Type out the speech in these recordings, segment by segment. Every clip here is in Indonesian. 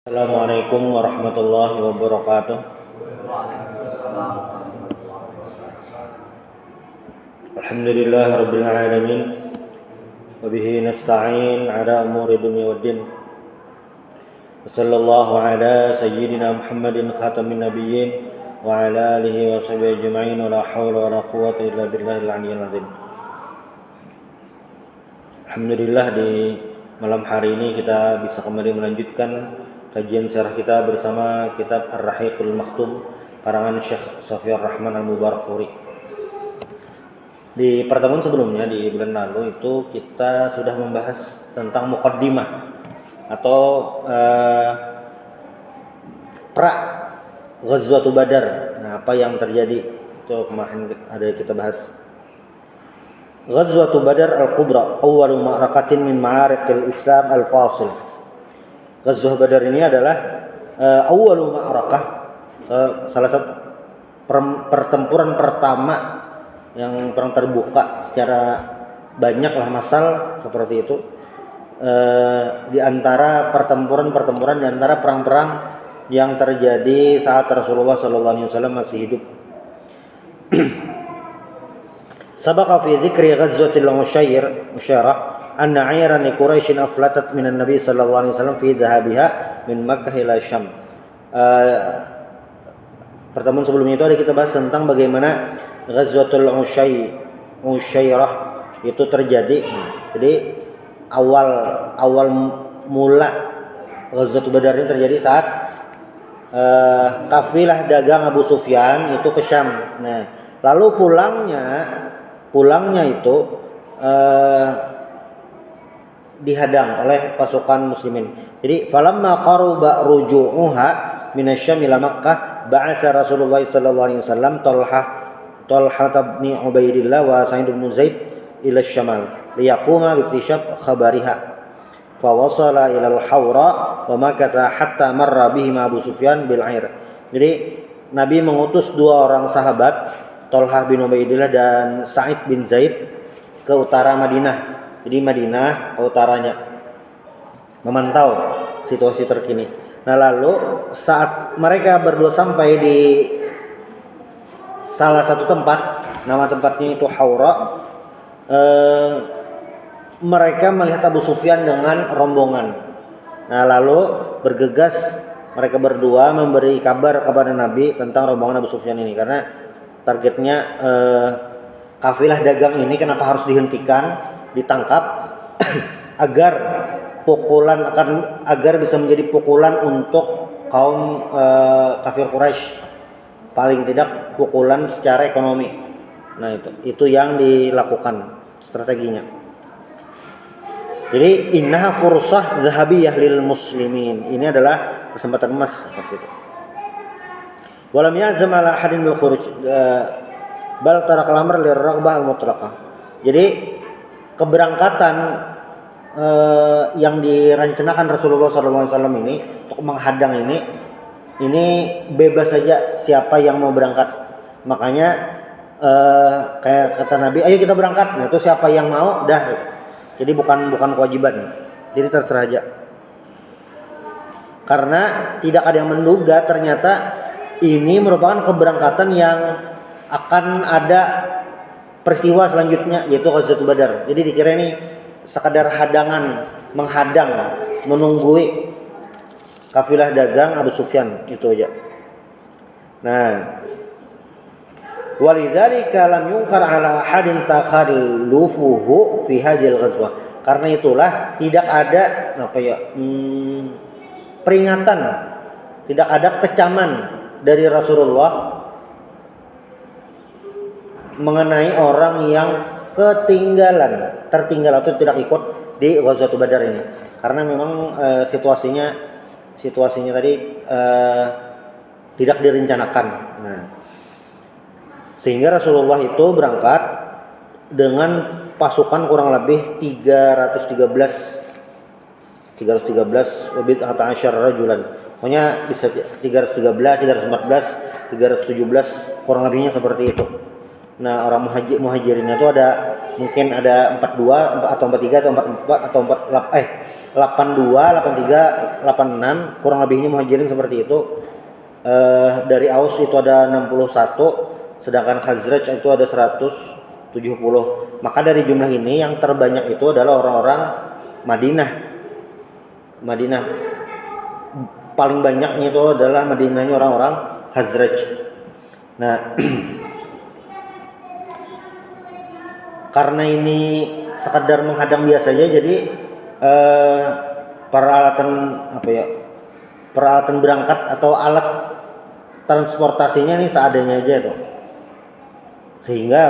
Assalamualaikum warahmatullahi wabarakatuh. Alhamdulillah rabbil alamin. Wa bihi nasta'in ala umuri dunya waddin. Wassallallahu ala sayyidina Muhammadin khatamin nabiyyin wa ala alihi wa sahbihi ajma'in wa la hawla wa la quwwata illa billahil aliyyil azim. Alhamdulillah di malam hari ini kita bisa kembali melanjutkan kajian syarah kita bersama kitab Ar-Rahiqul Makhtum karangan Syekh Safiyur Rahman Al-Mubarakfuri. Di pertemuan sebelumnya di bulan lalu itu kita sudah membahas tentang muqaddimah atau pra Ghazwatul Badar. Nah, apa yang terjadi itu kemarin ada kita bahas. Ghazwatul Badar Al-Kubra awwalu ma'rakatin min ma'arikil Islam al-fasil. Ghazwah Badar ini adalah awwalu ma'rakah, salah satu pertempuran pertama yang perang terbuka secara banyaklah massal seperti itu, di antara pertempuran di antara perang-perang yang terjadi saat Rasulullah SAW masih hidup. Sabaqa fi dzikri ghazwatil Musyairah anna 'ayran li Quraisy aflatat minan Nabi sallallahu alaihi wasallam fi dhahabiha min Makkah ila Syam. Pertemuan sebelumnya itu ada kita bahas tentang bagaimana Ghazwatul Musyairah itu terjadi. Jadi awal mula Ghazwatul Badar ini terjadi saat kafilah dagang Abu Sufyan itu ke Syam. Nah, lalu pulangnya itu dihadang oleh pasukan muslimin. Jadi falamma qaruba ruju'uha minasyam ila Makkah ba'atsa Rasulullah sallallahu alaihi wasallam Talha bin Ubaidillah wa Sa'id bin Zaid ila Syamal liyaquma biktishaf khabariha fa wasala ila al-Hawra wa makatha hatta marra bihim Abu Sufyan bil air. Jadi Nabi mengutus dua orang sahabat, Talha bin Ubaidillah dan Sa'id bin Zaid ke utara Madinah. Jadi Madinah utaranya memantau situasi terkini. Nah, lalu saat mereka berdua sampai di salah satu tempat, nama tempatnya itu Hawra, mereka melihat Abu Sufyan dengan rombongan. Nah, lalu bergegas mereka berdua memberi kabar kepada Nabi tentang rombongan Abu Sufyan ini, karena targetnya kafilah dagang ini kenapa harus dihentikan, ditangkap agar bisa menjadi pukulan untuk kaum kafir Quraisy, paling tidak pukulan secara ekonomi. Nah, itu yang dilakukan strateginya. Jadi innaha fursah dhahabiyah lil muslimin, ini adalah kesempatan emas seperti itu. Walam yazam ala hadin bil khuruj bal tarakal amr liraghbah al mutlaqah. Jadi keberangkatan yang direncanakan Rasulullah SAW ini untuk menghadang ini bebas saja siapa yang mau berangkat. Makanya kayak kata Nabi, ayo kita berangkat. Nah, itu siapa yang mau dah. Jadi bukan kewajiban. Jadi terserah aja. Karena tidak ada yang menduga ternyata ini merupakan keberangkatan yang akan ada peristiwa selanjutnya, yaitu Ghazwatul Badar. Jadi dikira ini sekadar menghadang, menunggui kafilah dagang Abu Sufyan, itu aja. Nah, walidzalika lam yunkar ala ahadin takhallufuhu fi hadhil ghazwah. Karena itulah tidak ada peringatan, tidak ada kecaman dari Rasulullah mengenai orang yang tertinggal atau tidak ikut di Ghazwatul Badar ini, karena memang situasinya tadi tidak direncanakan. Nah, sehingga Rasulullah itu berangkat dengan pasukan kurang lebih 313 atau asyar rajulan. Pokoknya bisa 313, 314, 317 kurang lebihnya seperti itu. Nah, orang muhajirin itu ada mungkin ada 42 atau 43 atau 44 atau 82, 83, 86, kurang lebihnya Muhajirin seperti itu. Dari Aus itu ada 61, sedangkan Khazraj itu ada 170. Maka dari jumlah ini yang terbanyak itu adalah orang-orang Madinah. Paling banyaknya itu adalah Madinahnya orang-orang Khazraj. Nah, karena ini sekedar menghadang biasanya, jadi peralatan berangkat atau alat transportasinya nih seadanya aja tuh. Sehingga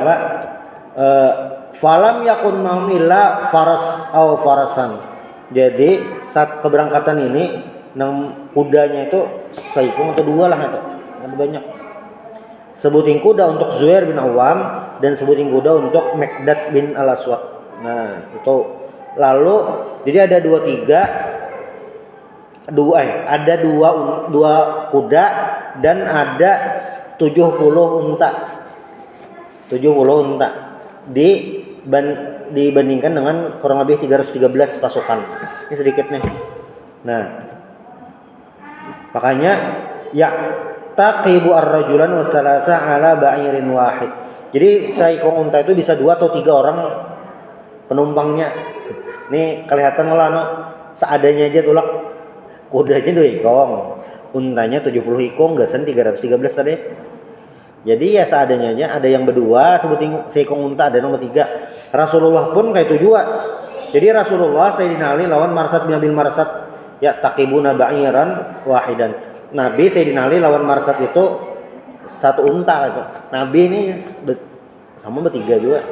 falam yakun mahum illa faras au farasan. Jadi saat keberangkatan ini kudanya itu saikung atau dua lah itu. Ada banyak. Sebutin kuda untuk Zuhair bin Awam dan sebutin kuda untuk Miqdad bin Al-Aswad. Nah, itu lalu jadi ada ada dua kuda dan ada 70 unta. 70 unta dibandingkan dengan kurang lebih 313 pasukan. Ini sedikit nih. Nah, makanya ya taqibu ar-rajulan wa thalatha ala ba'irin wahid. Jadi seekor unta itu bisa 2 atau 3 orang penumpangnya. Nih kelihatan lah seadanya aja tulak. Kudanya 2 ikong, untanya 70 ikong, gasan 313 tadi. Jadi ya seadanya aja, ada yang berdua sebutin seekor unta, ada nomor 3. Rasulullah pun kayak itu juga. Jadi Rasulullah Sayyidina Ali lawan Marsad bin Abil Marsad, ya taqibuna ba'iran wahidan. Nabi Sayyidina Ali lawan Marsad itu 1 unta itu. Nabi ini sama bertiga juga.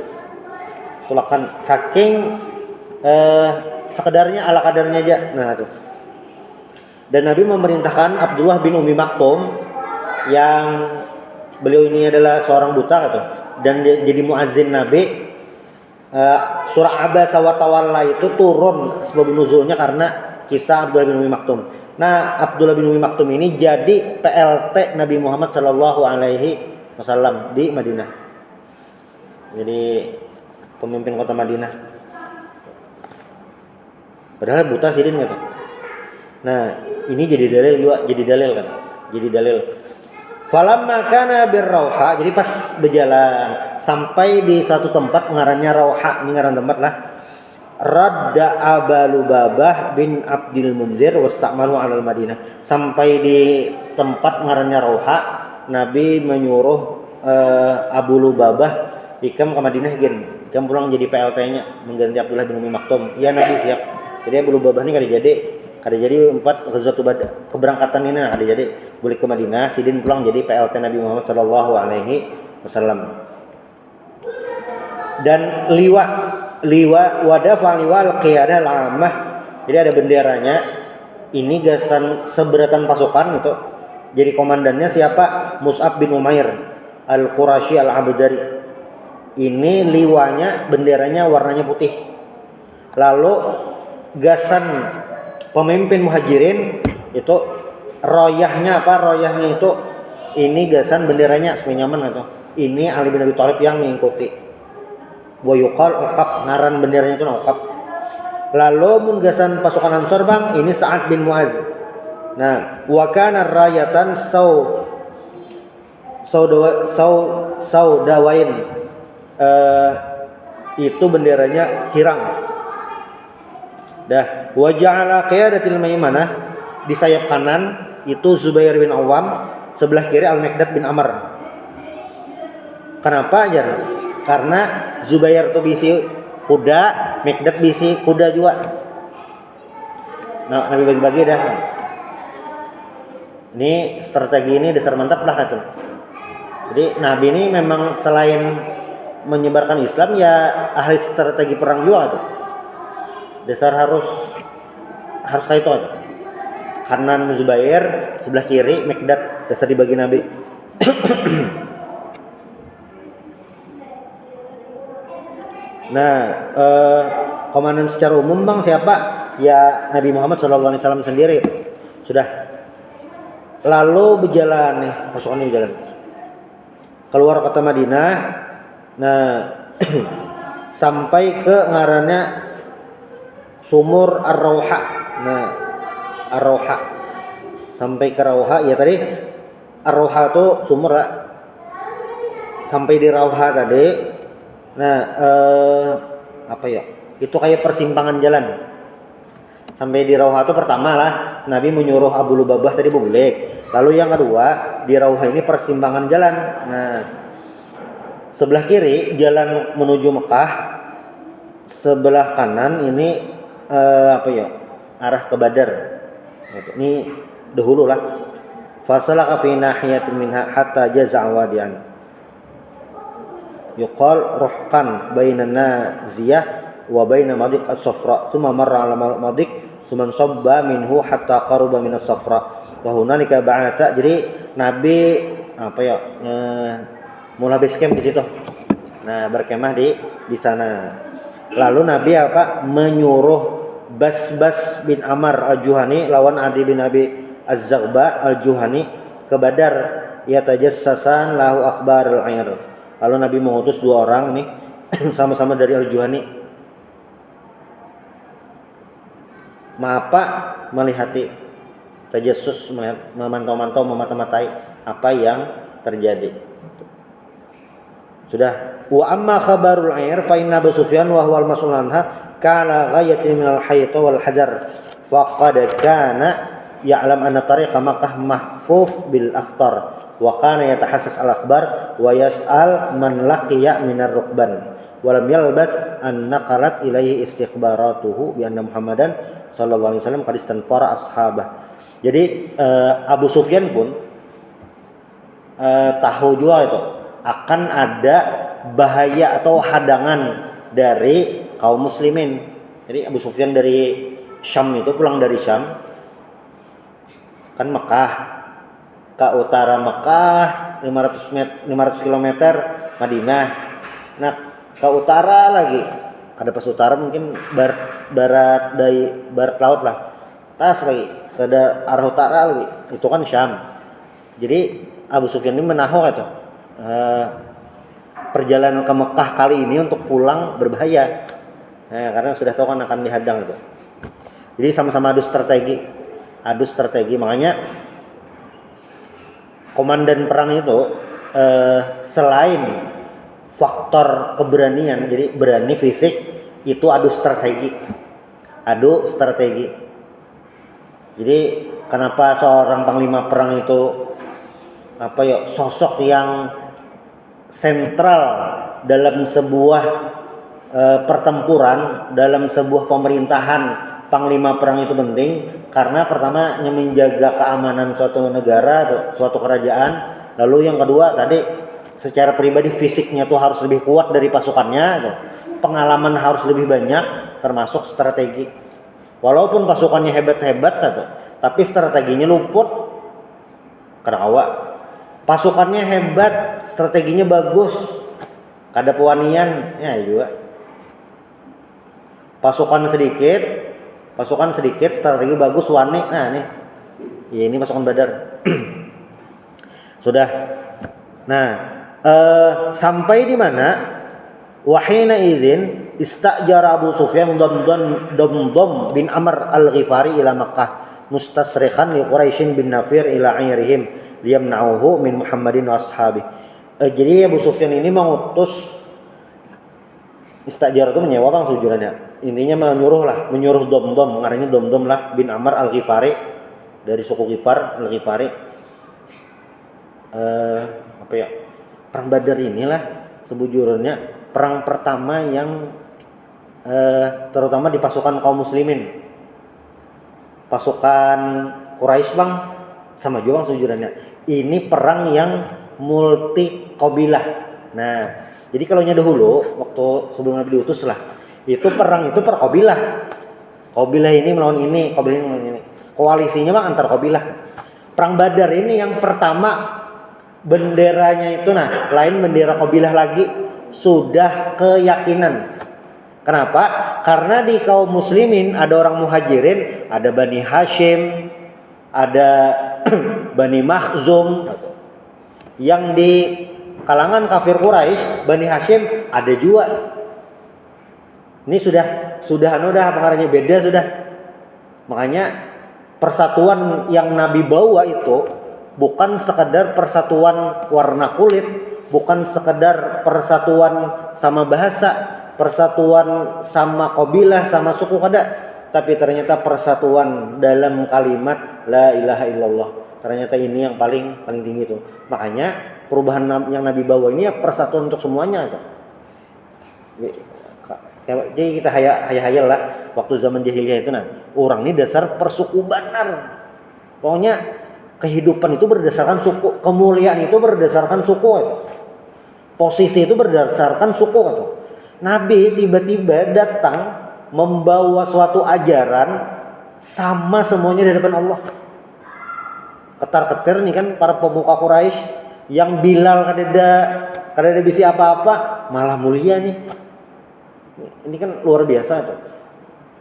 Tulakan saking sekedarnya ala kadarnya aja. Nah tuh. Dan Nabi memerintahkan Abdullah bin Umi Maktum yang beliau ini adalah seorang buta gitu, dan jadi muazzin Nabi. Surah Abasa wa Tawalla itu turun sebab nuzulnya karena kisah Abdullah bin Umi Maktum. Nah, Abdullah bin Umi Maktum ini jadi PLT Nabi Muhammad sallallahu alaihi wasallam di Madinah. Jadi pemimpin kota Madinah. Padahal buta sidin gitu. Nah, ini jadi dalil kan. Jadi dalil. Falamma kana birrauha, jadi pas berjalan sampai di satu tempat ngarannya Rauha, ini ngaran tempat lah. Radda Abalubabah bin Abdil Munzir wasta'malu 'alal Madinah. Sampai di tempat ngarannya Rauha, Nabi menyuruh Abu Lubabah ikam ke Madinah ikam pulang jadi PLT-nya mengganti Abdullah bin Umi Maktum. Ya Nabi siap. Jadi Abu Lubabah ini kada jadi 4 ghazwat keberangkatan ini ada jadi boleh ke Madinah, sidin pulang jadi PLT Nabi Muhammad sallallahu alaihi wasallam. Dan liwa wadafa liwa al-qiyadah al-ammah. Jadi ada benderanya. Ini gasan seberatan pasukan itu. Jadi komandannya siapa? Mus'ab bin Umair Al-Qurashi Al-Abdari. Ini liwanya, benderanya warnanya putih. Lalu gasan pemimpin Muhajirin itu royahnya apa? Royahnya itu ini gasan benderanya semenyaman itu. Ini Ali bin Abi Thalib yang mengikuti. Wa yuqal uqab, ngaran benderanya itu uqab. Lalu menggasan pasukan Ansor bang, ini Sa'ad bin Mu'adz. Nah, wa kana rayatan saudawain. Itu benderanya hirang. Dah, wa ja'ala qiyadatil maimanah, di sayap kanan itu Zubair bin Awam, sebelah kiri Al-Miqdad bin Amr. Kenapa aja? Karena Zubair tuh bisi kuda, Miqdad bisi kuda juga. Nah, Nabi bagi-bagi dah. Ini strategi ini dasar mantap lah itu. Jadi Nabi ini memang selain menyebarkan Islam ya ahli strategi perang juga tuh. Dasar harus kayak itu aja. Kanan Zubair, sebelah kiri Miqdad, dasar dibagi Nabi. Nah, komandan secara umum bang siapa? Ya Nabi Muhammad SAW sendiri. Sudah. Lalu berjalan nih, pasukan ini berjalan keluar kota Madinah. Nah, sampai ke ngarannya sumur Ar-Rauha. Nah, Ar-Rauha sampai ke Rauha ya tadi. Ar-Rauha tuh sumur sampai di Rauha tadi. Nah, apa ya? Itu kayak persimpangan jalan. Sampai di Rauha itu pertama lah Nabi menyuruh Abu Lubabah tadi bulik. Lalu yang kedua di Rauha ini persimpangan jalan. Nah, sebelah kiri jalan menuju Mekah, sebelah kanan ini apa ya? Arah ke Badar. Ini dahulu lah. Fasalaka fi nahiyatin minha hatta jaza'a wadi'an. Yuqal ruhqan bainan naziyah wa baina madiq as-safra. Tsumma marra 'ala madiq, tsumma sabba minhu hatta qaruba min as-safra. Wa hunalika ba'atha. Jadi Nabi apa ya? Mulai base camp di situ. Nah, berkemah di sana. Lalu Nabi apa? Menyuruh Basbas bin Amr al-Juhani lawan Adi bin Abi Az-Zaghba al-Juhani ke Badar yatajassasan lahu akhbar al-'air. Lalu Nabi mengutus dua orang nih sama-sama dari al-Juhani. Mapa melihati tajassus, memantau-mantau, memata-matai apa yang terjadi. Sudah. Wa amma khabarul 'air fa inna Abu Sufyan wa huwa al-mas'ul anha kana ghayatin min al-hayt wal hajar faqad kana ya'lam anna tariqa Makkah mahfuf bil akhtar wa kana yatahassas al-akhbar wa yas'al man laqiya min ar-rukban wa lam yalbas an naqalat ilaihi istikhbaratuhu bi anna Muhammadan sallallahu alaihi wasallam qad istanfara ashabah. Jadi Abu Sufyan pun tahu juga itu akan ada bahaya atau hadangan dari kaum muslimin. Jadi Abu Sufyan dari Syam itu pulang dari Syam kan Mekah, ke utara Mekah 500 km Madinah. Nah, ke utara lagi, kada pas utara mungkin barat laut lah. Tas lagi ke arah utara lagi, itu kan Syam. Jadi Abu Sufyan ini menahu itu perjalanan ke Mekah kali ini untuk pulang berbahaya. Nah, karena sudah tahu kan akan dihadang itu. Jadi sama-sama adu strategi. Makanya komandan perang itu selain faktor keberanian, jadi berani fisik, itu adu strategi. Jadi kenapa seorang panglima perang itu apa ya, sosok yang sentral dalam sebuah pertempuran, dalam sebuah pemerintahan. Panglima perang itu penting karena pertama menjaga keamanan suatu negara, suatu kerajaan. Lalu yang kedua tadi secara pribadi fisiknya tuh harus lebih kuat dari pasukannya tuh. Pengalaman harus lebih banyak, termasuk strategi. Walaupun pasukannya hebat-hebat tuh, tapi strateginya luput. Karena awak pasukannya hebat, strateginya bagus, kada pewanian ya juga. Pasukan sedikit, strategi bagus, wani. Nah nih, ya ini pasukan Badar. Sudah. Nah, sampai di mana? Wahina idzin istajara Abu Sufyan Damdam bin Amr al-Ghifari ila Makkah mustasrikhan li Quraisyin bin Nafir ila 'airihim liyamna'uhu min Muhammadin wa ashabi. Jadi Abu Sufyan ini mengutus istajar itu menyewa bang sejurannya. Intinya menyuruh Damdam, ngaranya Damdam lah bin Amr al-Ghifari dari suku Ghifar al-Ghifari. Apa ya? Perang Badar inilah sebujurnya perang pertama yang terutama di pasukan kaum muslimin. Pasukan Quraisy bang sama juga bang sejurannya. Ini perang yang multi qabilah. Nah, jadi kalau dahulu waktu sebelum Nabi diutus lah, itu perang itu per qabilah. Qabilah ini melawan ini, qabilah ini melawan ini. Koalisinya bang antar qabilah. Perang Badar ini yang pertama benderanya itu lain bendera qabilah lagi, sudah keyakinan. Kenapa? Karena di kaum muslimin ada orang muhajirin, ada Bani Hashim, ada Bani Makhzum. Yang di kalangan kafir Quraisy, Bani Hashim ada juga. Ini sudah pengarangnya beda sudah. Makanya persatuan yang Nabi bawa itu bukan sekedar persatuan warna kulit, bukan sekedar persatuan sama bahasa, persatuan sama kabilah, sama suku kada, tapi ternyata persatuan dalam kalimat la ilaha illallah. Ternyata ini yang paling tinggi itu. Makanya perubahan yang Nabi bawa ini ya persatuan untuk semuanya itu. Jadi kita hayal lah waktu zaman jahiliyah itu orang ini dasar persuku benar. Pokoknya kehidupan itu berdasarkan suku, kemuliaan itu berdasarkan suku itu. Posisi itu berdasarkan suku itu. Nabi tiba-tiba datang membawa suatu ajaran sama semuanya di depan Allah. Ketar-ketir nih kan para pemuka Quraisy yang Bilal kadada bisi apa-apa malah mulia nih. Ini kan luar biasa tuh.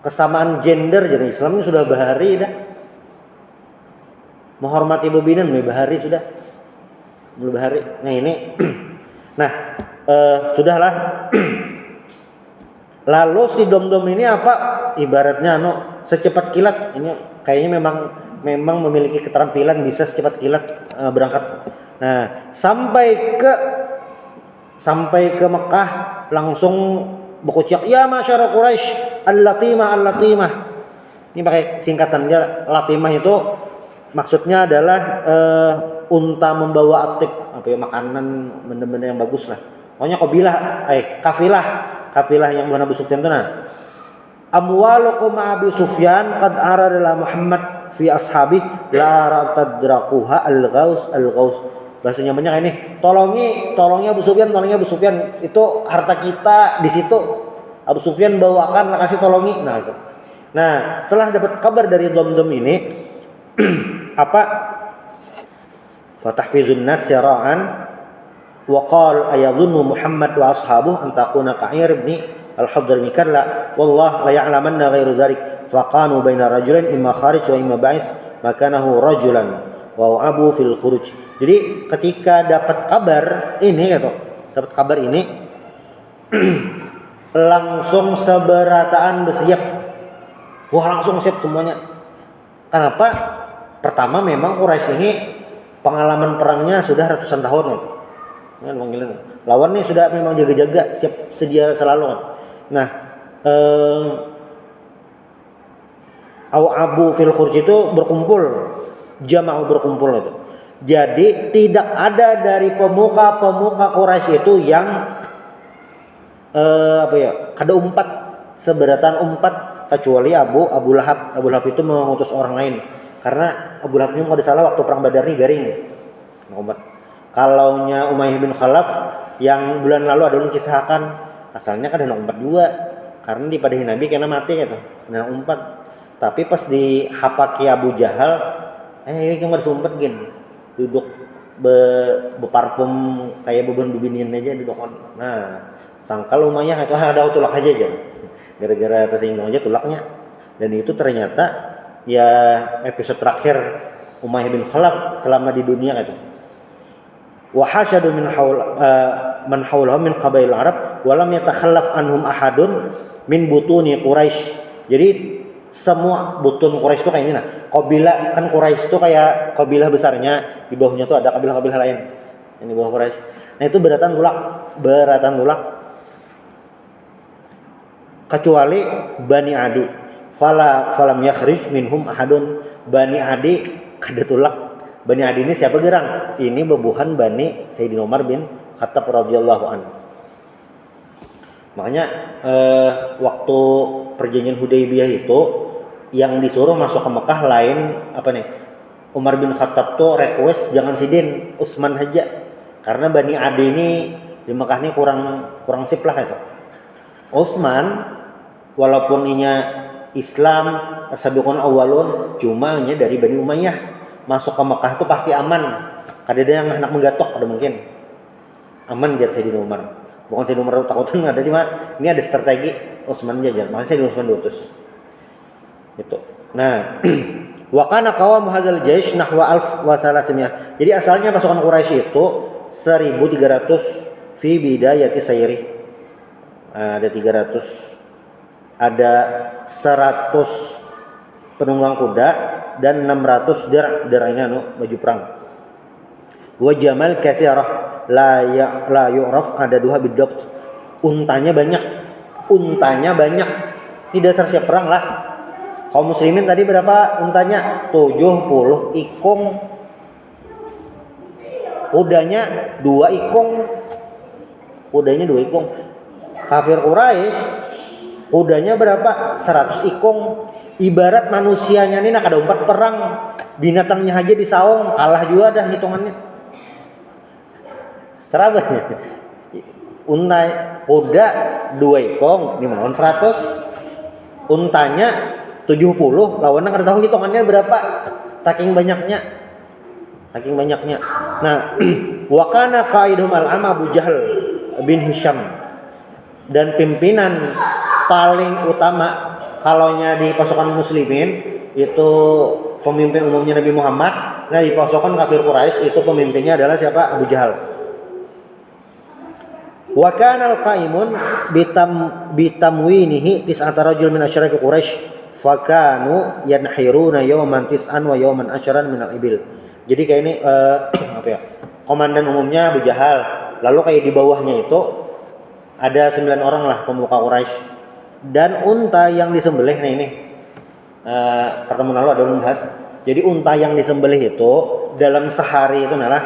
Kesamaan gender jadi Islam ini sudah bahari dah. Menghormati bebinan bahari sudah. Belum bahari. Nah ini sudahlah. Lalu si dom-dom ini apa? Ibaratnya secepat kilat. Ini kayaknya memang memiliki keterampilan bisa secepat kilat berangkat. Nah, sampai ke Mekah langsung berkuciak, ya masyarakat Quraisy, al-latimah. Ini pakai singkatan dia. Latimah itu maksudnya adalah unta membawa atib, makanan benda-benda yang bagus lah. Pokoknya kafilah yang bukan Abu Sufyan itu amwalukum Abu Sufyan qad arada Muhammad fi ashabi la ratadraquha al-ghaus. Bahasanya banyak ini. Tolongnya Abu Sufyan itu harta kita di situ. Abu Sufyan bawakan lah kasih tolongi. Nah itu. Nah, setelah dapat kabar dari dom-dom ini fatahfizun nas sira'an wa qala ayadhunnu Muhammad wa ashabuhu an takuna ka'ir ibn al-Hadrami kalla wallah la ya'lamanna ghairu dzalik faqanu baina rajulain imma kharij wa imma ba'is makanahu rajulan wa abu fil khuruj. Jadi ketika dapat kabar ini langsung seberataan bersiap. Wah, langsung siap semuanya. Kenapa? Pertama memang Quraisy ini pengalaman perangnya sudah ratusan tahun. Lawannya sudah memang jaga-jaga, siap sedia selalu. Nah, Abu fil Khurj itu berkumpul itu. Jadi tidak ada dari pemuka Quraisy itu yang kada umpat seberatan umpat kecuali Abu Lahab. Abu Lahab itu mengutus orang lain karena Abu Lahab ini kalau salah waktu perang Badar ini garing umpat. Kalaunya Umayyah bin Khalaf yang bulan lalu ada yang kisahkan asalnya kan hendak umpat juga karena dipadahi Nabi karena mati gitu. Nah umpat tapi pas dihapaki Abu Jahal kita harus umpat gini. Duduk beparfum kayak beban-bebinian aja duduk. Nah, sangkal Umayyah itu ada tulak aja. Gara-gara tersinggung aja tulaknya. Dan itu ternyata ya episode terakhir Umayyah bin Khalaf selama di dunia gitu. Wa hasyadu man haulahum min qabail Arab wa lam yatakhallaf anhum ahadun min butuni Quraisy. Jadi semua butun Quraisy itu kayak ini kabilah kan Quraisy itu kayak kabilah besarnya, di bawahnya tuh ada kabilah-kabilah lain yang di bawah Quraisy. Nah itu beratan tulak kecuali Bani Adi. Falam yakhrij minhum ahadun. Bani Adi kada tulak. Bani Adi ini siapa gerang? Ini bebuhan Bani Sayyidina Umar bin Khattab radhiyallahu anhu. Makanya waktu perjanjian Hudaybiyah itu yang disuruh masuk ke Mekah lain Umar bin Khattab tuh request jangan sidin Utsman aja karena Bani Adi ini di Mekah ini kurang sip lah itu. Utsman walaupun inya Islam sabiqun awalun cuma nya dari Bani Umayyah masuk ke Mekah tuh pasti aman. Kada ada yang hendak menggatok ada mungkin. Aman jar Sayyidina Umar. Bukan Sayyidina Umar takutan ada cuma ini ada strategi Utsman jajar. Makanya Sayyidina Utsman diutus. Itu. Nah, wa kana qawam hadzal jaish nahwa 1300. Jadi asalnya pasukan Quraisy itu 1300 fi bidayati sayri. Ada 300 ada 100 penunggang kuda dan 600 dir' baju perang. Wa jamal katsirah la yu'raf adaduha bidabt. Untanya banyak. Ini dasar siap perang lah. Kaum muslimin tadi berapa untanya? 70 ikung. Kudanya 2 ikung. Kafir Quraisy kudanya berapa? 100 ikung. Ibarat manusianya ini nak ada 4 perang, binatangnya aja disaung, kalah juga dah hitungannya. Seraba. Unta kuda 2 ikung, ini melawan 100. Untanya 70, lawannya kada tahu hitungannya berapa. Saking banyaknya. Nah, wa kana qaidum al-ama Abu Jahal bin Hisham. Dan pimpinan paling utama kalaunya di pasukan muslimin itu pemimpin umumnya Nabi Muhammad. Nah, di pasukan kafir Quraisy itu pemimpinnya adalah siapa? Abu Jahal. Wa kana al-qaimun bitamwinihi 9 rajul min asyraf Quraisy fakanu yanhiruna yawman 9 wa yawman 10 min al-ibil. Jadi kayak ini komandan umumnya Abu Jahal. Lalu kayak di bawahnya itu ada 9 orang lah pemuka Quraisy. Dan unta yang disembelih, nah ini pertemuan lalu ada membahas. Jadi unta yang disembelih itu dalam sehari itu adalah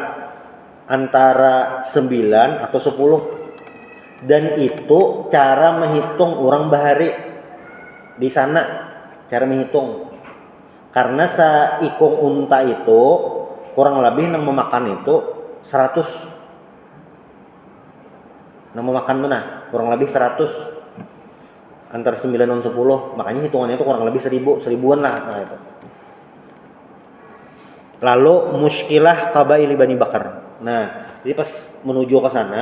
antara 9 atau 10. Dan itu cara menghitung orang bahari di sana, cara menghitung. Karena seikung unta itu kurang lebih yang memakan itu 100. Yang memakan mana? Kurang lebih 100. Antara 9 dan 10, makanya hitungannya itu kurang lebih 1000-an lah. Nah, itu. Lalu muskilah qabaili Bani Bakar. Nah, jadi pas menuju ke sana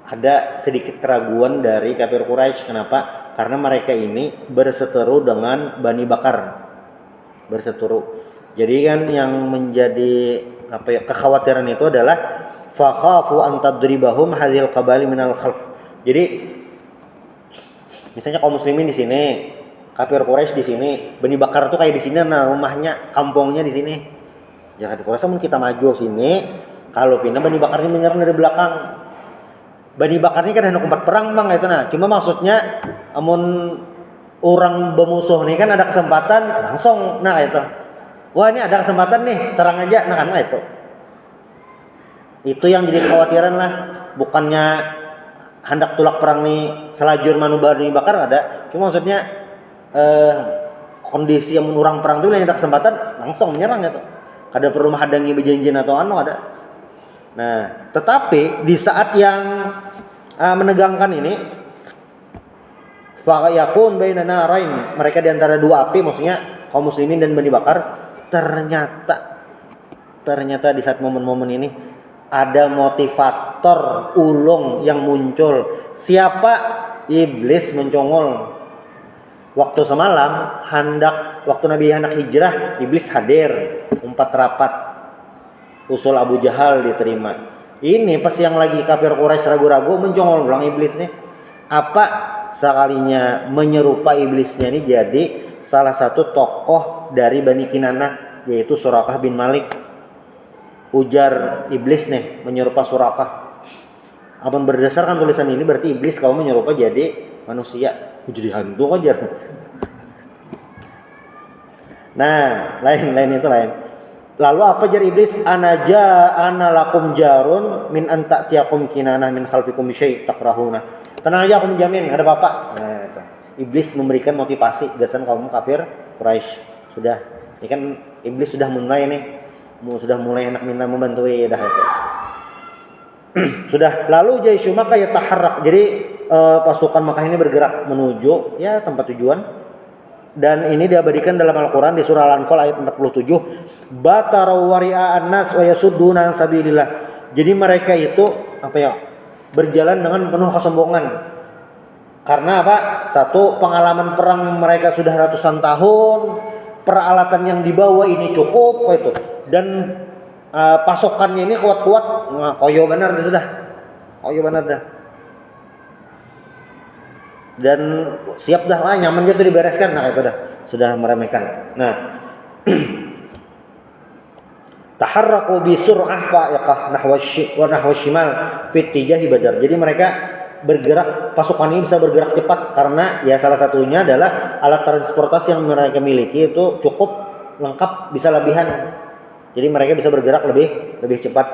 ada sedikit keraguan dari kafir Quraisy. Kenapa? Karena mereka ini berseteru dengan Bani Bakar. Jadi kan yang menjadi kekhawatiran itu adalah fa khafu an tadribahum hadhil qabali minal khalf. Jadi misalnya kaum muslimin di sini, kafir Quraisy di sini, Bani Bakar tuh kayak di sini, nah rumahnya, kampungnya di sini. Ya kafir Quraisy mun kita maju sini, kalau pindah Bani Bakar ini menyerang dari belakang. Bani Bakar ini kan hendak 4 perang bang itu nah. Cuma maksudnya, amun orang bermusuh nih kan ada kesempatan langsung, nah itu. Wah ini ada kesempatan nih, serang aja, nah kan itu. Itu yang jadi kekhawatiran lah, bukannya hendak tulak perang nih selajur Bani Bakar ada, cuma maksudnya kondisi yang orang perang itu yang ada kesempatan langsung menyerang gitu. Kada perlu menghadangi berjanjian atau ada. Nah, tetapi di saat yang menegangkan ini fa yakun bainana narain, mereka di antara 2 api, maksudnya kaum muslimin dan Bani Bakar, ternyata di saat momen-momen ini ada motivator ulung yang muncul. Siapa? Iblis mencongol. Waktu semalam waktu Nabi hendak hijrah, iblis hadir 4 rapat. Usul Abu Jahal diterima. Ini pas yang lagi kafir Quraisy ragu-ragu, mencongol ulang iblis nih. Apa sekalinya menyerupai iblisnya ini jadi salah satu tokoh dari Bani Kinanah, yaitu Surakah bin Malik. Ujar iblis nih menyerupai Surakah. Apa berdasarkan tulisan ini berarti iblis kalau menyerupai jadi manusia, jadi hantu aja. Nah, lain. Lalu apa jar iblis? Ana lakum jarun min anta tiakum kinanah min khalfikum syai takrahuna. Tenang aja, aku menjamin ada apa-apa. Nah, itu. Iblis memberikan motivasi gasan kaum kafir Quraisy. Sudah, ini kan iblis sudah mulai nih. Sudah mulai enak minta membantu ya dah itu. Sudah, lalu Jaish Makkah yataharrak. Jadi pasukan Makkah ini bergerak menuju ya tempat tujuan. Dan ini diabadikan dalam Al-Qur'an di surah Al-Anfal ayat 47. Bataru wari'an nas wa yasudduna sabilillah. Jadi mereka itu berjalan dengan penuh kesombongan. Karena apa? Satu, pengalaman perang mereka sudah ratusan tahun, peralatan yang dibawa ini cukup itu. Dan pasokannya ini kuat-kuat. Nah, koyo benar dah sudah. Koyo benar dah. dan siap dah, nyaman gitu dibereskan. Nah itu dah sudah meremehkan. Nah taharraku bi sur'ah fa'iqah nahwa shimal fi ittijahi Badar. Jadi mereka bergerak, pasukan ini bisa bergerak cepat karena ya salah satunya adalah alat transportasi yang mereka miliki itu cukup lengkap, bisa lebihan. Jadi mereka bisa bergerak lebih cepat.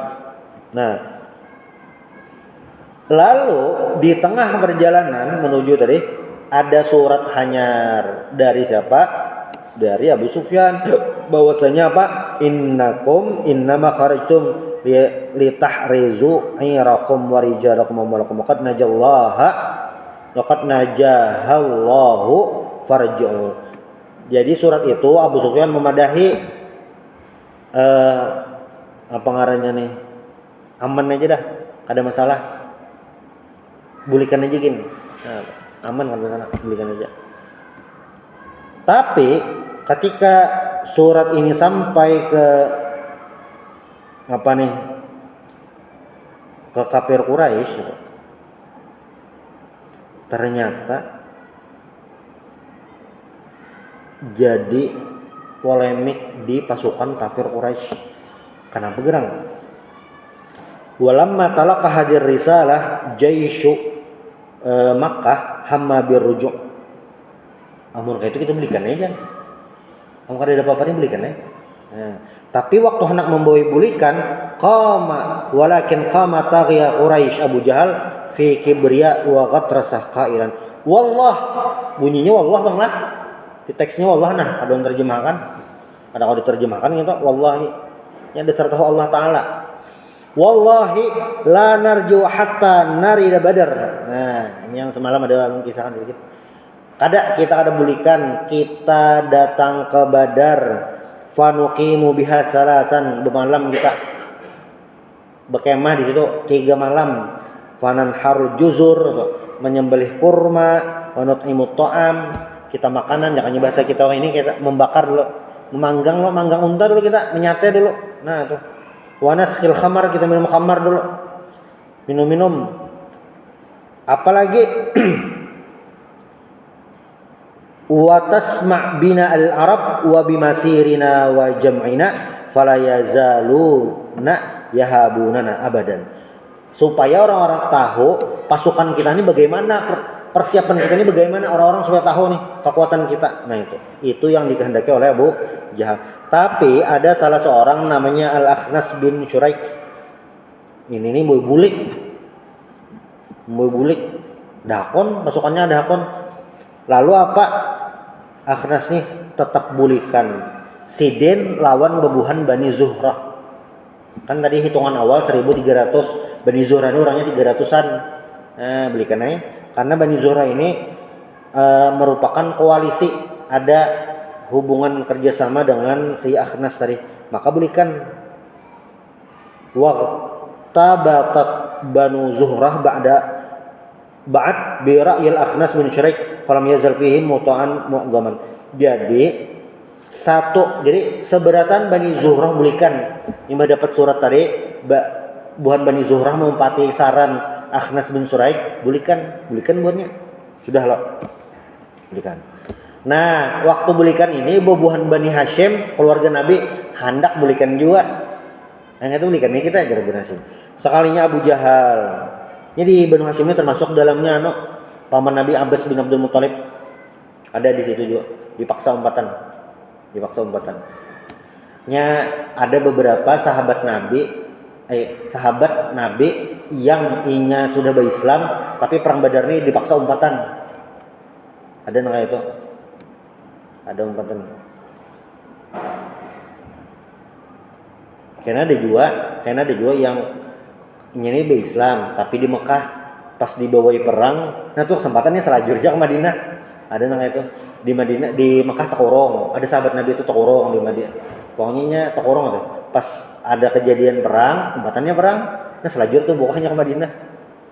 Nah, lalu di tengah perjalanan menuju tadi ada surat hanyar dari siapa? Dari Abu Sufyan, bahwasanya apa? Innakum innama kharajtum litahrizu irakum wa rijalakum wa malakum qad najahallahu farji'u. Jadi surat itu Abu Sufyan memadahi apa ngarannya nih, aman aja dah, ada masalah, bulikan aja gini. Nah, aman kan masalah, bulikan aja. Tapi ketika surat ini sampai ke apa nih, ke kafir Quraisy, ternyata jadi polemik di pasukan kafir Quraisy. Kenapa gerang? Walamma talaqa hadir risalah jaisyu Makkah hamma birruju'. Amun kayak itu kita belikan aja. Kamu kada ada apa-apanya belikan ya. Nah, tapi waktu hendak membawa bulikan, walakin qama taghiya Quraisy Abu Jahal fi kibriya wa ghatrasah qailan. Wallah, bunyinya wallah Bang lah. Di teksnya wallah, nah ada yang terjemahkan, ada kalau diterjemahkan gitu wallahi, yang disertakan Allah Ta'ala, wallahi la narju hatta narida Badar. Nah ini yang semalam ada mengisahkan sedikit. Kita ada bulikan, kita datang ke Badar, fanuqimu biha salasan, bermalam kita berkemah di situ 3 malam, fananharu juzur, menyembelih kurma, wanut'imut ta'am, kita makanan, jangan bahasa kita ini kita membakar dulu, manggang unta dulu, kita menyate dulu. Nah tuh, wanaskil khamar, kita minum khamar dulu, minum. Apalagi wa tasma' bina al-arab wa bimasirina wa jam'ina fala yazaluna yahabunana abadan. Supaya orang-orang tahu pasukan kita ini bagaimana, persiapan kita ini bagaimana, orang-orang supaya tahu nih kekuatan kita. Nah itu yang dikehendaki oleh Abu Jahal. Tapi ada salah seorang namanya Al-Akhnas bin Syuraik. Ini nih boy bulik dakon, pasukannya ada dakon. Lalu apa? Akhnas nih tetap bulikan Siden lawan bebuhan Bani Zuhrah. Kan tadi hitungan awal 1300, Bani Zuhrah ini orangnya 300-an. Nah, belikan aja. Karena Bani Zuhrah ini merupakan koalisi, ada hubungan kerjasama dengan si Akhnas tadi, maka belikan. Waqtabatat Banu Zuhrah ba'd bi ra'yil Akhnas bin Syuraik falam yazal fihi muta'an mu'dhaman. Jadi seberatan Bani Zuhrah belikan, yang dapat surat tadi buhan Bani Zuhrah mempati saran Akhnas bin Syuraik, bulikan buahnya. Sudah loh, bulikan. Nah, waktu bulikan ini bubuhan Bani Hashim, keluarga Nabi, hendak bulikan juga. Nah, itu bulikannya kita ajar Bani Hashim. Sekalinya Abu Jahal. Jadi Bani Hashim ini termasuk dalamnya paman Nabi Abbas bin Abdul Muthalib. Ada di situ juga, dipaksa umpatan. Ada beberapa sahabat Nabi yang inya sudah berislam, tapi perang Badar ini dipaksa umpatan. Ada nggak itu? Ada umpatan. Karena ada juga yang ini berislam, tapi di Mekah pas dibawai perang, nah tuh kesempatannya selajur aja ke Madinah. Ada nggak itu? Di Madinah, di Mekah takurong. Ada sahabat Nabi itu takurong di Madinah. Pokoknya takurong tuh. Pas ada kejadian perang, umpatannya perang, nah selajur tuh bawahnya ke Madinah.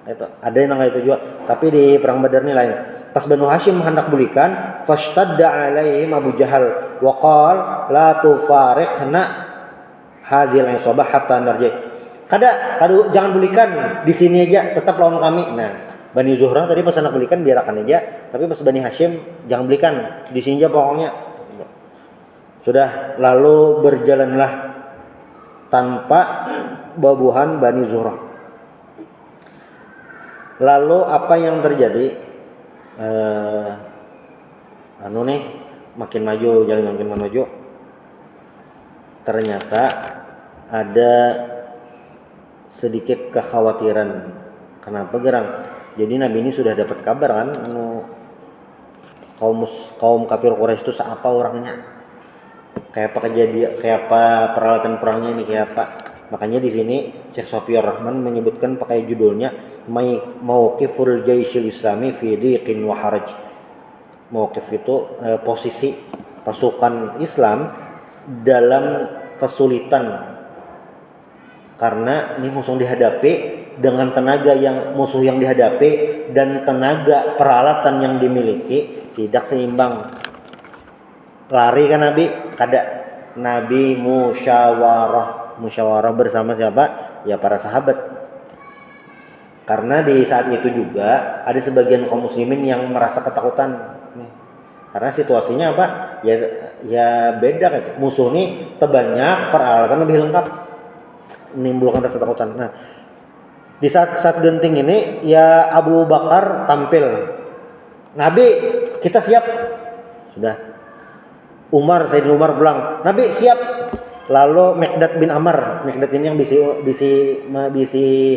Itu ada yang nggak itu juga. Tapi di perang Badar ini lain. Pas Banu Hashim hendak bulikan, fashtadda alaihim Abu Jahal wa qala la tufariqna hadhil isabah hatta narji. Jangan bulikan di sini aja, tetap lawan kami. Nah, Bani Zuhrah tadi pas anak belikan biarkan aja, tapi pas Bani Hashim jangan belikan, disinja pokoknya. Sudah, lalu berjalanlah tanpa babuhan Bani Zuhrah. Lalu apa yang terjadi? Makin maju, jalan makin maju. Ternyata ada sedikit kekhawatiran. Kenapa gerang? Jadi Nabi ini sudah dapat kabar kan, kaum kafir Quraisy itu siapa orangnya, kayak apa kejadian, kayak apa peralatan perangnya ini, kayak apa. Makanya di sini Syekh Safiyur Rahman menyebutkan pakai judulnya Mauqiful Jaisyil Islami fi Dhiqin wa Haraj. Mauqif itu posisi pasukan Islam dalam kesulitan, karena ini musuh dihadapi dengan tenaga yang musuh yang dihadapi dan tenaga peralatan yang dimiliki tidak seimbang. Lari kan Nabi, kada. Nabi musyawarah bersama siapa? Ya para sahabat. Karena di saat itu juga ada sebagian kaum muslimin yang merasa ketakutan. Karena situasinya apa? Ya beda gitu. Musuh ini terbanyak, peralatan lebih lengkap, menimbulkan rasa ketakutan. Nah, di saat genting ini ya Abu Bakar tampil. Nabi, kita siap. Sudah. Sayyidina Umar bilang, Nabi siap. Lalu Miqdad bin Amr, Miqdad ini yang bisi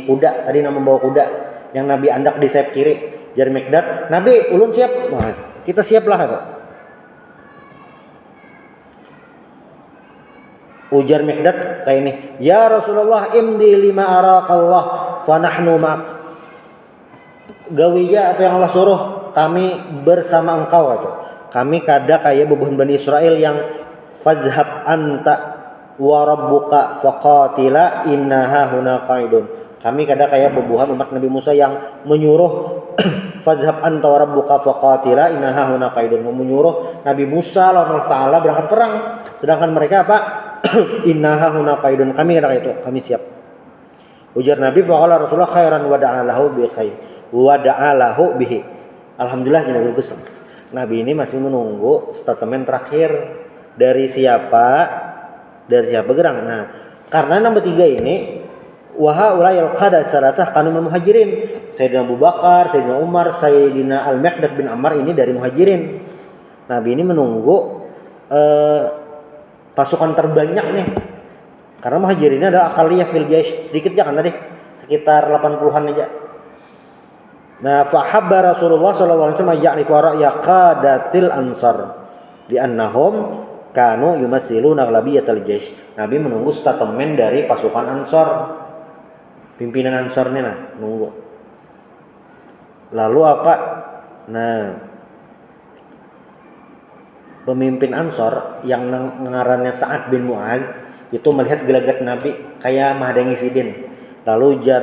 kuda, tadi nama membawa kuda, yang Nabi andak di sayap kiri. Jar Miqdad, Nabi ulun siap. Wah, kita siap lah. Ujar Miqdad kayak ini, ya Rasulullah imdi lima arakallah fa nahnu ma'ak. Gawiya apa yang Allah suruh, kami bersama engkau gitu. Kami kada kayak bebuhan Bani Israel yang fadhhab anta wa rabbuka faqatila innaha huna qaidun. Kami kada kayak bebuhan umat Nabi Musa yang menyuruh fadhhab anta wa rabbuka faqatila innaha huna qaidun, menyuruh Nabi Musa lawan Allah Taala berangkat perang, sedangkan mereka apa? Innaha huna qaidun, kami kada itu, kami siap. Ujar Nabi, faqala Rasulullah khairan wa da'alahu bi khair wa da'alahu bihi. Alhamdulillah jadi bagus. Nabi ini masih menunggu statement terakhir dari siapa gerang. Nah, karena nomor 3 ini wa ulayal qada salasah kanu muhajirin. Sayyidina Abu Bakar, Sayyidina Umar, Sayyidina Al-Miqdad bin Ammar ini dari muhajirin. Nabi ini menunggu pasukan terbanyak nih. Karena muhajirin ini adalah akaliyah fil jaish, sedikit kan tadi, sekitar 80-an aja. Nah, fahabba Rasulullah sallallahu alaihi wasallam ya'rifu ra'ya qadatil ansar li annahum kanu yumatsiluna aghlabiyatal jaish. Nabi menunggu statement dari pasukan Ansar. Pimpinan Ansar nih nunggu. Lalu apa? Nah, pemimpin Ansar yang ngarannya Sa'ad bin Mu'adz itu melihat gelagat Nabi kayak mahdangi sidin. Lalu jar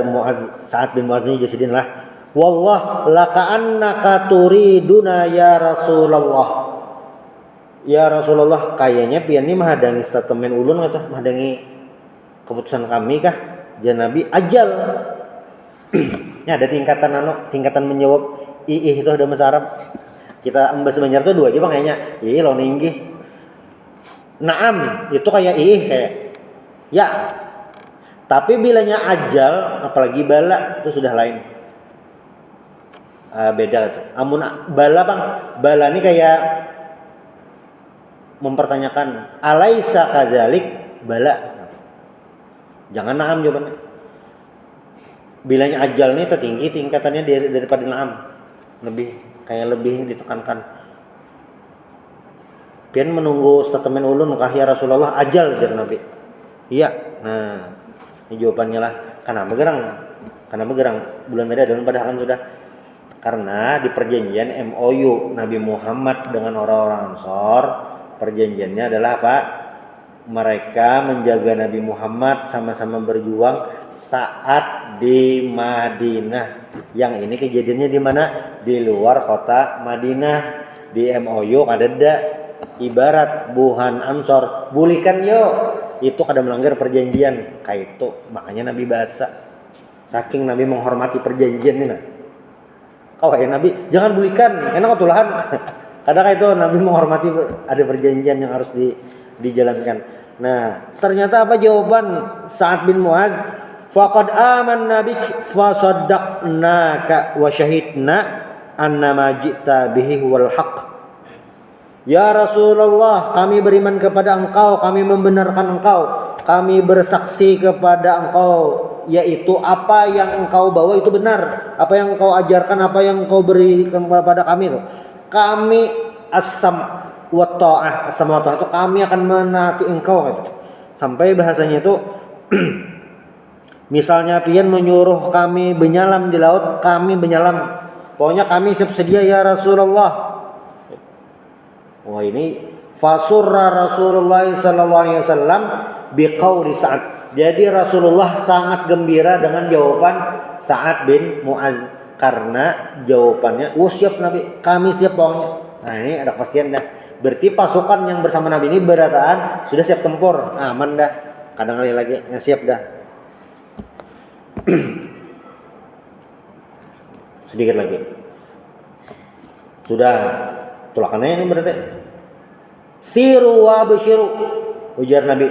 Sa'ad bin Mu'adz ini jasidin lah, wallah laka'annaka turiduna ya Rasulullah. Ya Rasulullah, kayaknya pian ini mahdangi statement ulun atau mahdangi keputusan kami kah? Jar Nabi, ajal. Ya ada tingkatan menjawab itu ada bahasa Arab. Kita bahasa Banjar tuh 2 aja Bang kayaknya. Lo ninggih. Naam, itu kayak kayak ya. Tapi bilanya ajal apalagi bala itu sudah lain. Beda tuh. Amun bala Bang, bala ini kayak mempertanyakan alaisa kadzalik bala. Jangan naam jawabannya. Bilanya ajal ini tertinggi tingkatannya daripada naam. Lebih ditekankan. Pian menunggu statement ulun kah ya Rasulullah ajal jar Nabi. Iya. Nah, ini jawabannya lah. Kenapa gerang? Bulan beda dan padahal sudah. Karena di perjanjian MOU Nabi Muhammad dengan orang-orang Ansor, perjanjiannya adalah apa? Mereka menjaga Nabi Muhammad, sama-sama berjuang saat di Madinah. Yang ini kejadiannya di mana? Di luar kota Madinah. Di MOU ada ibarat buhan Ansor, bulikan yo. Itu kada melanggar perjanjian. Kayak itu, makanya Nabi bahasa. Saking Nabi menghormati perjanjian ini. Kau Nabi, jangan bulikan, enak tulahan. Kadang itu Nabi menghormati, ada perjanjian yang harus dijalankan. Nah, ternyata apa jawaban Sa'ad bin Mu'adz? Faqad amanna bik fa saddaqnaka wa syahidna annama ji'ta bihi huwal haqq. Ya Rasulullah, kami beriman kepada engkau, kami membenarkan engkau, kami bersaksi kepada engkau, yaitu apa yang engkau bawa itu benar, apa yang engkau ajarkan, apa yang engkau berikan kepada kami itu. Kami as-sam wa ta'ah, as-sam wa ta'ah itu kami akan menaati engkau gitu. Sampai bahasanya itu misalnya pian menyuruh kami menyelam di laut, kami menyelam. Pokoknya kami siap sedia ya Rasulullah. Wah, ini fasurra Rasulullah sallallahu alaihi wasallam biqauli Sa'ad. Jadi Rasulullah sangat gembira dengan jawaban Sa'ad bin Mu'adz karena jawabannya, "Oh siap Nabi, kami siap pokoknya." Nah, ini ada kepastian dah. Berarti pasukan yang bersama Nabi ini berataan sudah siap tempur, aman dah. Kadang kali lagi yang siap dah. Sedikit lagi. Sudah tulakannya ini berarti siru wa basyiru, ujar Nabi,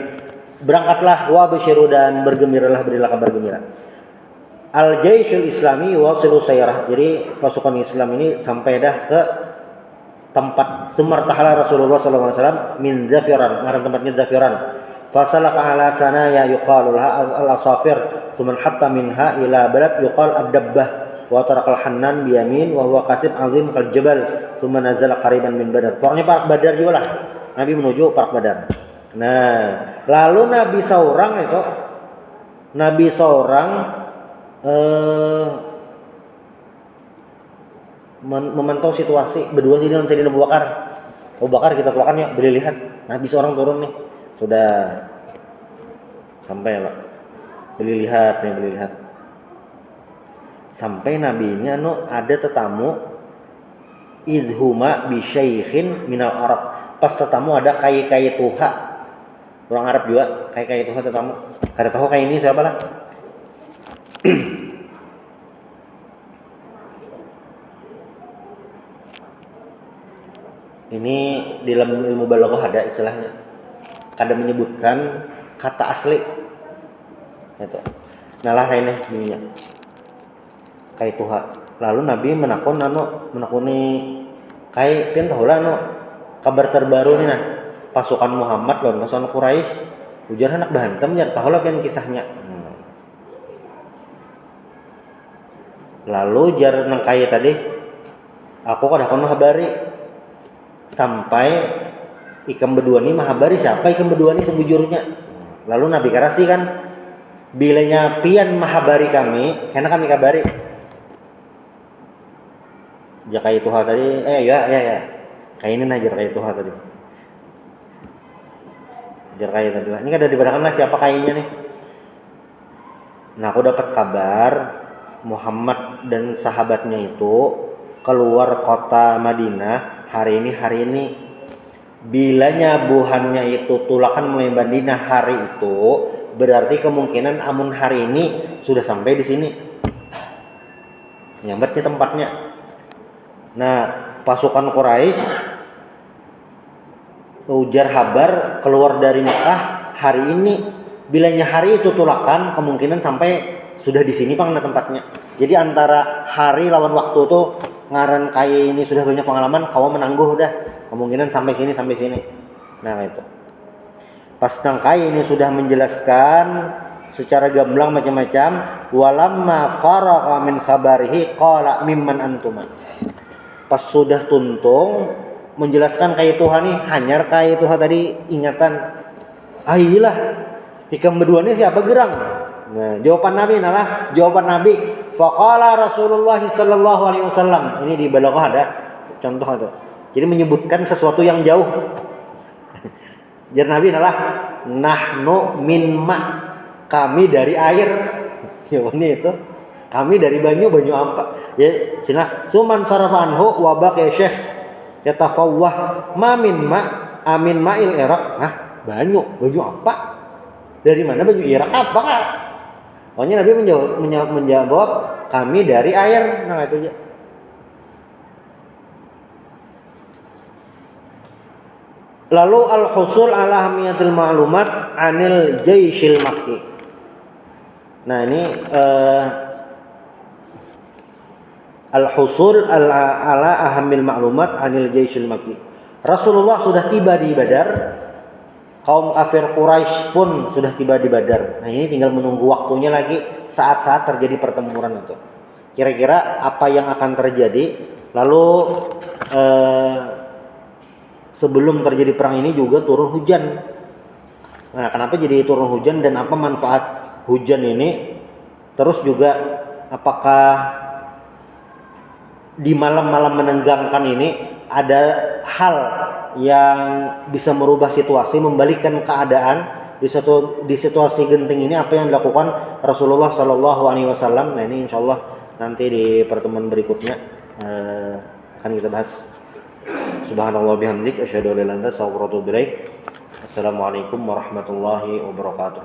berangkatlah wa basyiru dan bergembiralah, berilah kabar gembira. Al jaisul islami wasilu sayrah. Jadi pasukan Islam ini sampai dah ke tempat sumartahala Rasulullah sallallahu alaihi wasallam min Zafiran, ngaran tempatnya Zafiran. Fasalaka ala sanaya yuqalu laha al-asafir, thumma hatta minha ila balad yuqal ad-dabbah. Wa tarakal Hannan biyamin wa huwa katib azim kal jabal thumma nazala qariban min Badar. Pokoknya Parak Badar juga lah. Nabi menuju Parak Badar. Nah, lalu Nabi seorang memantau situasi berdua sini dengan Sayyidina Abu Bakar. Abu Bakar kita keluarkan ya, beli lihat. Nabi seorang turun nih. Sudah sampai Pak. Beli lihat. Sampai Nabi ini ada tetamu idhuma bi syaikhin minal Arab. Pas tetamu ada kai tuha. Orang Arab juga, kai tuha tetamu. Kada tahu kai ini siapa lah. Ini di dalam ilmu balaghah ada istilahnya. Kada menyebutkan kata asli. Itu. Nah lah ini bunyinya. Kai tuha. Lalu Nabi menakuni kai pian tahu lah kabar terbaru nih nah. Pasukan Muhammad lawan pasukan Quraisy. Ujar anak bahantem ya tahu lah pian kisahnya. Lalu jar nang kai tadi aku kada kon habari sampai ikam berdua ni mahabari siapa ikam berdua ni sebujurnya. Lalu Nabi karasi kan bilanya pian mahabari kami karena kami kabari. Jakai tuha tadi, ya. Kayak ini najar kayak tuha tadi. Jar kayak tadi lah. Ini kan ada dibadakan lah siapa kayaknya nih. Nah aku dapat kabar Muhammad dan sahabatnya itu keluar kota Madinah hari ini. Bilanya buhannya itu tulakan mulai Madinah hari itu, berarti kemungkinan amun hari ini sudah sampai di sini. Nyambat di tempatnya. Nah, pasukan Quraisy ujar kabar keluar dari Mekah hari ini. Bilanya hari itu tulakan kemungkinan sampai sudah di sini pang tempatnya. Jadi antara hari lawan waktu tuh ngaran kai ini sudah banyak pengalaman, kau menangguh dah. Kemungkinan sampai sini. Nah, itu. Pas nang kai ini sudah menjelaskan secara gamblang macam-macam, walamma faragha min khabarihi qala mimman antuma. Pas sudah tuntung menjelaskan kai Tuhan nih, hanyar kai Tuhan tadi ingatan. Ayolah, ikam berdua ini siapa gerang? Nah, jawaban Nabi faqala Rasulullah sallallahu alaihi wasallam. Ini di balaghah ada contoh itu. Jadi menyebutkan sesuatu yang jauh. Jar Nabi nahnu min ma, kami dari air. Ya ini itu. Kami dari banyu apa? Ya sina suman sarafa anhu wa baqiya syekh yatafawwah ma min ma amin ma'il Iraq. Banyu apa? Dari mana banyu Irak apa kak? Pokoknya Nabi menjawab kami dari air. Nah itu aja. Lalu al-husul ala ahmiyatil ma'lumat anil jaisyil makki. Nah ini al-husul ala ahamil ma'lumat anil jaisyil makki. Rasulullah sudah tiba di Badar, kaum kafir Quraisy pun sudah tiba di Badar. Nah ini tinggal menunggu waktunya lagi saat-saat terjadi pertempuran itu. Kira-kira apa yang akan terjadi? Lalu sebelum terjadi perang ini juga turun hujan. Nah, kenapa jadi turun hujan dan apa manfaat hujan ini? Terus juga apakah di malam-malam menegangkan ini ada hal yang bisa merubah situasi, membalikkan keadaan di situasi genting ini, apa yang dilakukan Rasulullah Shallallahu Alaihi Wasallam? Nah ini insya Allah nanti di pertemuan berikutnya akan kita bahas. Subhanallah bihamdik asyhadu an la ilaha illa anta astaghfiruka wa atubu ilaik. Assalamualaikum warahmatullahi wabarakatuh.